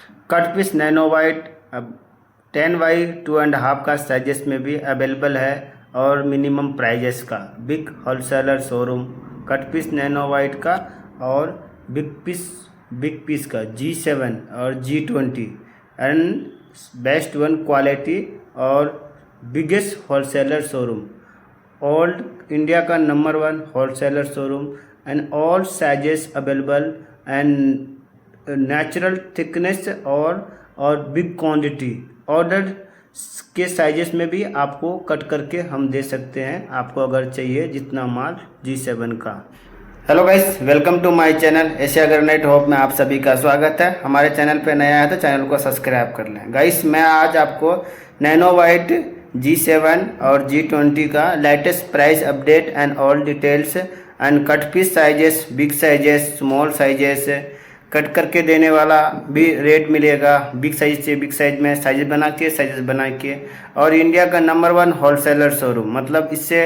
Cut piece nano white अब 10x2.5 का sizes में भी अवेलेबल है और मिनिमम प्राइजेस का big wholesaler showroom cut piece nano white का और बिग पीस का G7 और G20 and best one quality और biggest wholesaler showroom all India का number 1 wholesaler showroom and all sizes available and natural thickness और big quantity order के sizes में भी आपको कट करके हम दे सकते हैं, आपको अगर चाहिए जितना माल G7 का। Hello guys, welcome to my channel Asia granite hope में आप सभी का स्वागत है। हमारे चैनल पे नया है तो चैनल को सब्सक्राइब कर लें। गाइस, मैं आज आपको नैनो वाइट G7 और G20 का latest price update and all details and cut piece sizes, big sizes, small sizes cut करके देने वाला भी रेट मिलेगा। बिग साइज से बिग साइज में साइजेस बना के और इंडिया का नंबर 1 होलसेलर शोरूम, मतलब इससे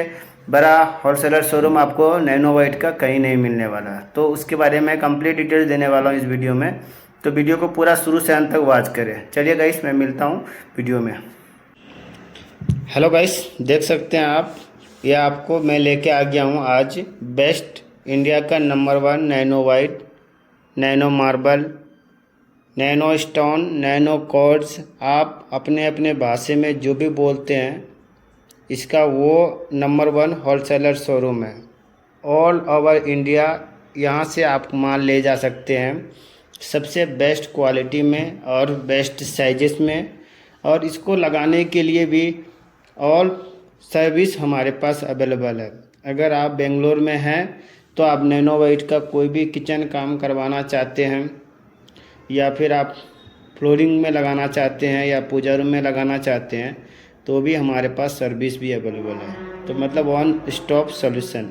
बड़ा होलसेलर शोरूम आपको नैनो वाइट का कहीं नहीं मिलने वाला। तो उसके बारे में कंप्लीट डिटेल्स देने वाला हूँ इस वीडियो में, तो वीडियो को पूरा शुरू से अंत तक वॉच करें। चलिए गाइस, मैं मिलता हूँ वीडियो में। हेलो गाइस, देख सकते हैं आप, ये आपको मैं लेके आ गया हूँ आज बेस्ट इंडिया का number 1 nano white, nano marble, nano stone, nano cords, आप अपने अपने भाषा में जो भी बोलते हैं, इसका वो नंबर 1 होलसेलर शोरूम है। ऑल ओवर इंडिया यहाँ से आप माल ले जा सकते हैं सबसे बेस्ट क्वालिटी में और बेस्ट साइजेस में, और इसको लगाने के लिए भी ऑल सर्विस हमारे पास अवेलेबल है। अगर आप बेंगलोर में हैं तो आप नैनो वाइट का कोई भी किचन काम करवाना चाहते हैं या फिर आप फ्लोरिंग में लगाना चाहते हैं या पूजा रूम में लगाना चाहते हैं तो भी हमारे पास सर्विस भी अवेलेबल है। तो मतलब वन स्टॉप सॉल्यूशन,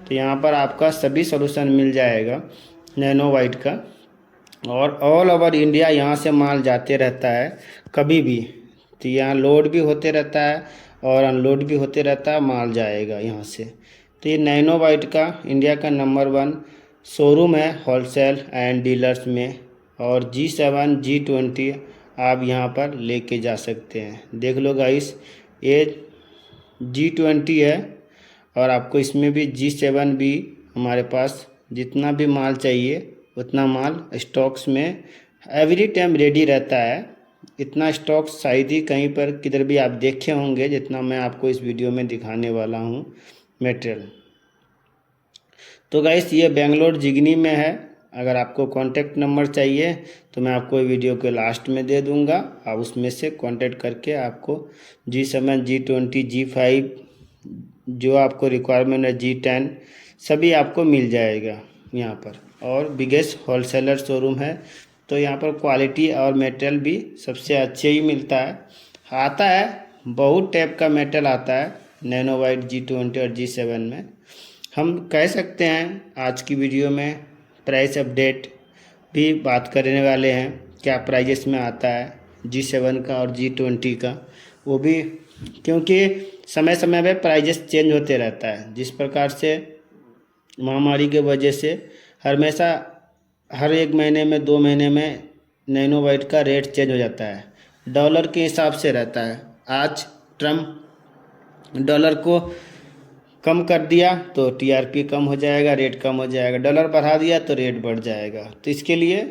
तो यहाँ पर आपका सभी सॉल्यूशन मिल जाएगा नैनो वाइट का। और ऑल ओवर इंडिया यहाँ से माल जाते रहता है कभी भी, तो यहाँ लोड भी होते रहता है और अनलोड भी होते रहता है, माल जाएगा यहाँ से। तो ये नैनो वाइट का इंडिया का नंबर 1 शोरूम है होलसेल एंड डीलर्स में, और G7 G20 आप यहाँ पर लेके जा सकते हैं। देख लो गाइस, ये G20 है और आपको इसमें भी G7 भी हमारे पास जितना भी माल चाहिए उतना माल स्टॉक्स में एवरी टाइम रेडी रहता है। इतना स्टॉक शायद ही कहीं पर किधर भी आप देखे होंगे जितना मैं आपको इस वीडियो में दिखाने वाला हूँ मटेरियल। तो गाइस, ये बेंगलोर जिगनी में है। अगर आपको कॉन्टैक्ट नंबर चाहिए तो मैं आपको वीडियो के लास्ट में दे दूंगा, आप उसमें से कॉन्टैक्ट करके आपको G7 G20 G5 जो आपको रिक्वायरमेंट है, G10 सभी आपको मिल जाएगा यहाँ पर। और बिगेस्ट होलसेलर शोरूम है, तो यहाँ पर क्वालिटी और मटेरियल भी सबसे अच्छे ही मिलता है। आता है बहुत टाइप का मटेरियल आता है नैनो वाइट G20 और G7 में। हम कह सकते हैं आज की वीडियो में प्राइस अपडेट भी बात करने वाले हैं, क्या प्राइजेस में आता है G7 का और G20 का, वो भी क्योंकि समय समय में प्राइजेस चेंज होते रहता है। जिस प्रकार से महामारी के वजह से हमेशा हर 1 महीने में 2 महीने में नैनो वाइट का रेट चेंज हो जाता है, डॉलर के हिसाब से रहता है। आज ट्रम्प डॉलर को कम कर दिया तो TRP कम हो जाएगा, रेट कम हो जाएगा, डॉलर बढ़ा दिया तो रेट बढ़ जाएगा। तो इसके लिए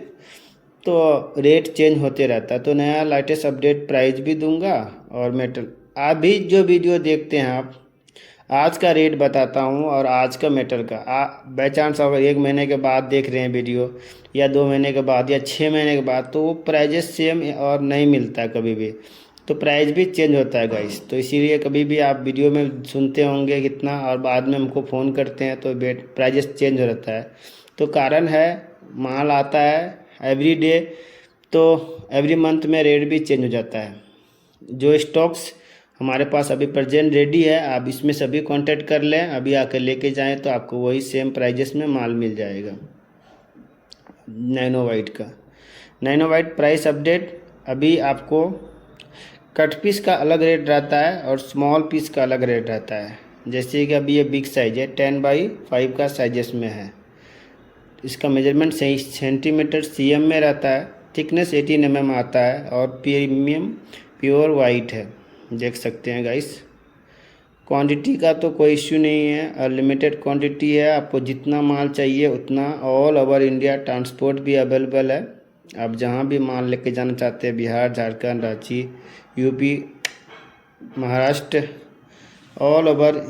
तो रेट चेंज होते रहता है। तो नया लेटेस्ट अपडेट प्राइस भी दूंगा और मेटल आप भी जो वीडियो देखते हैं आप आज का रेट बताता हूँ और आज का मेटल का। बाई चांस अगर 1 महीने के बाद देख रहे हैं वीडियो या 2 महीने के बाद या 6 महीने के बाद, तो वो प्राइजेस सेम और नहीं मिलता है कभी भी, तो प्राइस भी चेंज होता है गाइस। तो इसीलिए कभी भी आप वीडियो में सुनते होंगे कितना और बाद में हमको फ़ोन करते हैं तो प्राइजेस चेंज हो जाता है। तो कारण है माल आता है एवरी डे, तो एवरी मंथ में रेट भी चेंज हो जाता है। जो स्टॉक्स हमारे पास अभी प्रेजेंट रेडी है, आप इसमें सभी कांटेक्ट कर लें, अभी आकर लेके जाएं तो आपको वही सेम प्राइजेस में माल मिल जाएगा। नैनो वाइट का नैनो वाइट प्राइस अपडेट, अभी आपको कट पीस का अलग रेट रहता है और स्मॉल पीस का अलग रेट रहता है। जैसे कि अभी ये बिग साइज है 10x5 का साइजेस में है, इसका मेजरमेंट सही सेंटीमीटर CM में रहता है, थिकनेस 18 mm आता है और प्रीमियम प्योर वाइट है, देख सकते हैं गाइस। क्वांटिटी का तो कोई इश्यू नहीं है, अनलिमिटेड क्वांटिटी है, आपको जितना माल चाहिए उतना ऑल ओवर इंडिया ट्रांसपोर्ट भी अवेलेबल है। आप जहां भी माल लेके जाना चाहते हैं, Bihar, Jharkhand, Ranchi, UP, Maharashtra, all over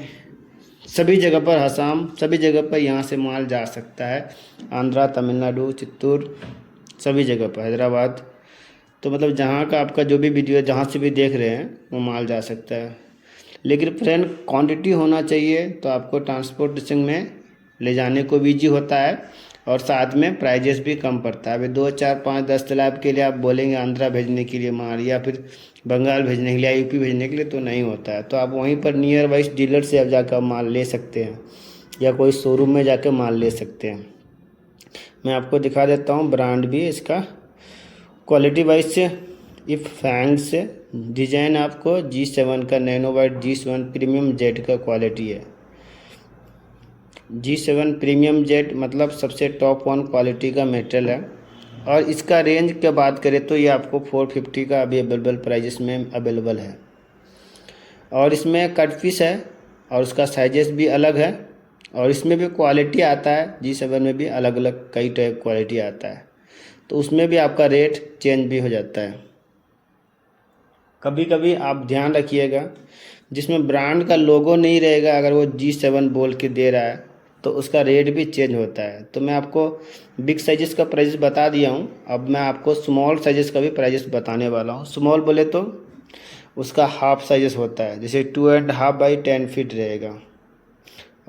सभी जगह पर, असम, सभी जगह पर यहाँ से माल जा सकता है। आंध्रा, तमिलनाडु, चित्तूर, सभी जगह पर, हैदराबाद। तो मतलब जहाँ का आपका जो भी वीडियो जहाँ से भी देख रहे हैं वो माल जा सकता है। लेकिन फ्रेंड क्वांटिटी होना चाहिए तो आपको ट्रांसपोर्टेशन में ले जाने को भी ईजी होता है और साथ में प्राइजेस भी कम पड़ता है। अभी 2, 4, 5, 10 तालाब के लिए आप बोलेंगे आंध्रा भेजने के लिए माल या फिर बंगाल भेजने के लिए या यूपी भेजने के लिए, तो नहीं होता है। तो आप वहीं पर नियर वाइज डीलर से आप जाकर माल ले सकते हैं या कोई शोरूम में जाकर माल ले सकते हैं। मैं आपको दिखा देता हूँ ब्रांड भी इसका। क्वालिटी वाइज से इफ फैंग से डिजाइन आपको G7 का nano white G7 premium jet का क्वालिटी है। G7 प्रीमियम जेट मतलब सबसे टॉप 1 क्वालिटी का मेटल है। और इसका रेंज की बात करें तो ये आपको 450 का अभी अवेलेबल प्राइजेस में अवेलेबल है। और इसमें कट पीस है और उसका साइजेस भी अलग है और इसमें भी क्वालिटी आता है। G7 में भी अलग अलग कई टाइप क्वालिटी आता है, तो उसमें भी आपका रेट चेंज भी हो जाता है। कभी कभी आप ध्यान रखिएगा, जिसमें ब्रांड का लोगो नहीं रहेगा, अगर वो G7 बोल के दे रहा है तो उसका रेट भी चेंज होता है। तो मैं आपको बिग साइजेस का प्राइस बता दिया हूँ, अब मैं आपको स्मॉल साइजेस का भी प्राइस बताने वाला हूँ। स्मॉल बोले तो उसका हाफ साइजेस होता है, जैसे 2.5 बाई 10 फीट रहेगा।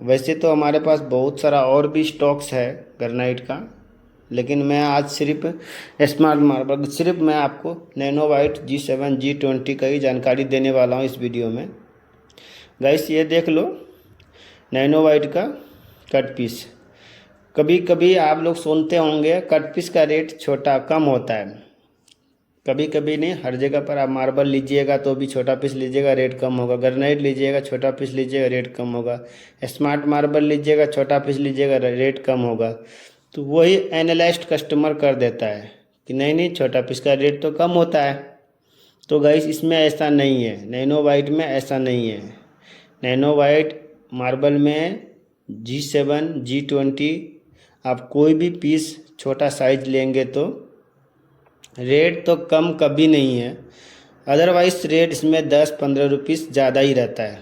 वैसे तो हमारे पास बहुत सारा और भी स्टॉक्स है ग्रेनाइट का, लेकिन मैं आज सिर्फ स्मार्ट मार्बल, सिर्फ मैं आपको नैनो वाइट G7 G20 का ही जानकारी देने वाला हूँ इस वीडियो में। गाइस ये देख लो नैनो वाइट का कट पीस। कभी कभी आप लोग सुनते होंगे कट पीस का रेट छोटा कम होता है, कभी कभी नहीं, हर जगह पर। आप मार्बल लीजिएगा तो भी छोटा पीस लीजिएगा रेट कम होगा, ग्रेनाइट लीजिएगा छोटा पीस लीजिएगा रेट कम होगा, स्मार्ट मार्बल लीजिएगा छोटा पीस लीजिएगा रेट कम होगा। तो वही एनालाइज्ड कस्टमर कर देता है कि नहीं नहीं छोटा पीस का रेट तो कम होता है। तो गाइस इसमें ऐसा नहीं है, नैनो वाइट में ऐसा नहीं है। नैनो वाइट मार्बल में G7 G20 आप कोई भी पीस छोटा साइज लेंगे तो रेट तो कम कभी नहीं है, अदरवाइज रेट इसमें 10-15 रुपीस ज़्यादा ही रहता है,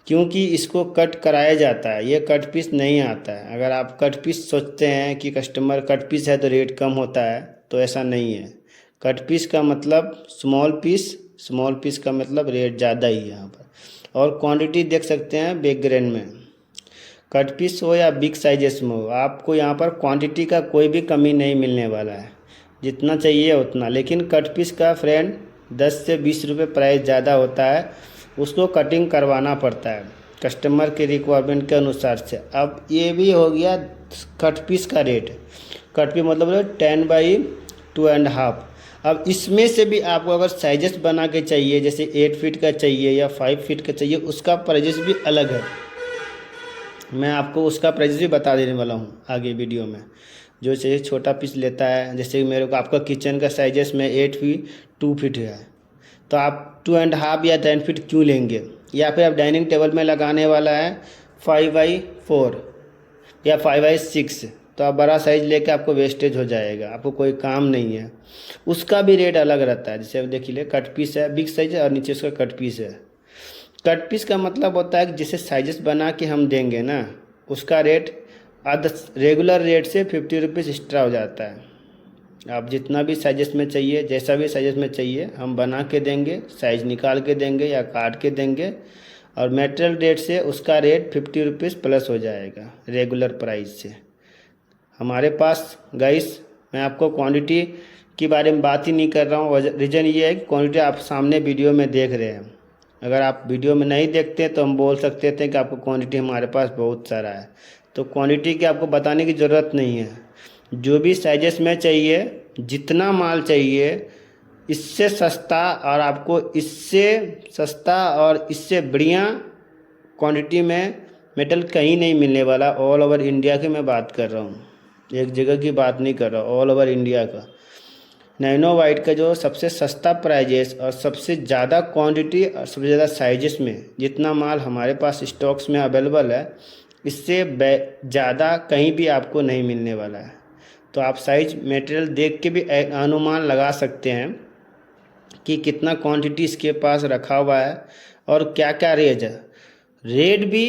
क्योंकि इसको कट कराया जाता है, ये कट पीस नहीं आता है। अगर आप कट पीस सोचते हैं कि कस्टमर कट पीस है तो रेट कम होता है, तो ऐसा नहीं है। कट पीस का मतलब स्मॉल पीस का मतलब रेट ज़्यादा ही है यहाँ पर। और क्वांटिटी देख सकते हैं बैकग्राउंड में, कट पीस हो या बिग साइजेस में हो, आपको यहाँ पर क्वांटिटी का कोई भी कमी नहीं मिलने वाला है, जितना चाहिए उतना। लेकिन कट पीस का फ्रेंड 10 से 20 रुपये प्राइस ज़्यादा होता है, उसको कटिंग करवाना पड़ता है कस्टमर के रिक्वायरमेंट के अनुसार से। अब ये भी हो गया कट पीस का रेट। कट पीस मतलब 10 बाई 2.5। अब इसमें से भी आपको अगर साइजेस बना के चाहिए, जैसे 8 फीट का चाहिए या 5 फीट का चाहिए, उसका प्राइजेस भी अलग है। मैं आपको उसका प्राइस भी बता देने वाला हूँ आगे वीडियो में। जो चाहिए छोटा पीस लेता है, जैसे मेरे को आपका किचन का साइजेस में 8 फीट 2 फीट है, तो आप 2.5 या 10 फीट क्यों लेंगे? या फिर आप डाइनिंग टेबल में लगाने वाला है 5x4 या 5x6, तो आप बड़ा साइज़ लेके आपको वेस्टेज हो जाएगा, आपको कोई काम नहीं है। उसका भी रेट अलग रहता है। जैसे अब देख लीजिए कट पीस है, बिग साइज है और नीचे उसका कट पीस है। कट पीस का मतलब होता है कि जैसे साइजेस बना के हम देंगे ना, उसका रेट रेगुलर रेट से 50 रुपीज़ एक्स्ट्रा हो जाता है। आप जितना भी साइजेस में चाहिए, जैसा भी साइजेस में चाहिए हम बना के देंगे, साइज निकाल के देंगे या काट के देंगे, और मेटेरियल रेट से उसका रेट 50 रुपीज़ प्लस हो जाएगा रेगुलर प्राइस से। हमारे पास गाइस, मैं आपको क्वांटिटी के बारे में बात ही नहीं कर रहा हूँ। रीज़न ये है कि क्वांटिटी आप सामने वीडियो में देख रहे हैं। अगर आप वीडियो में नहीं देखते तो हम बोल सकते थे कि आपको क्वांटिटी हमारे पास बहुत सारा है, तो क्वांटिटी की आपको बताने की ज़रूरत नहीं है। जो भी साइजेस में चाहिए, जितना माल चाहिए, इससे सस्ता और आपको इससे सस्ता और इससे बढ़िया क्वांटिटी में मेटल कहीं नहीं मिलने वाला। ऑल ओवर इंडिया की मैं बात कर रहा हूँ। एक जगह की बात नहीं कर रहा, ऑल ओवर इंडिया का। नैनो वाइट का जो सबसे सस्ता प्राइजेस और सबसे ज़्यादा क्वांटिटी और सबसे ज़्यादा साइजेस में जितना माल हमारे पास स्टॉक्स में अवेलेबल है, इससे ज़्यादा कहीं भी आपको नहीं मिलने वाला है। तो आप साइज मटेरियल देख के भी अनुमान लगा सकते हैं कि कितना क्वांटिटी इसके पास रखा हुआ है और क्या क्या रेट है। रेट भी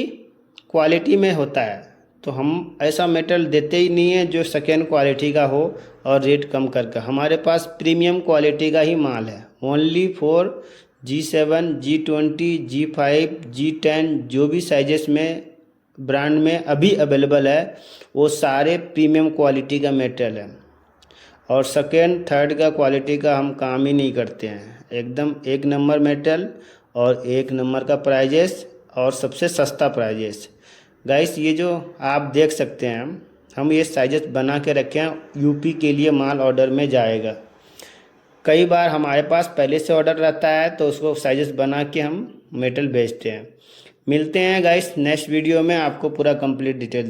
क्वालिटी में होता है, तो हम ऐसा मेटल देते ही नहीं है जो सेकेंड क्वालिटी का हो और रेट कम करके। हमारे पास प्रीमियम क्वालिटी का ही माल है, only for G7, G20, G5, G10 जो भी साइजेस में ब्रांड में अभी अवेलेबल है वो सारे प्रीमियम क्वालिटी का मेटल है। और सेकेंड थर्ड का क्वालिटी का हम काम ही नहीं करते हैं, एकदम एक नंबर मेटल और एक नंबर का प्राइजेस और सबसे सस्ता प्राइजेस। गाइस ये जो आप देख सकते हैं, हम ये साइजेस बना के रखे हैं, यूपी के लिए माल ऑर्डर में जाएगा। कई बार हमारे पास पहले से ऑर्डर रहता है तो उसको साइजेस बना के हम मेटल भेजते हैं। मिलते हैं गाइस नेक्स्ट वीडियो में, आपको पूरा कंप्लीट डिटेल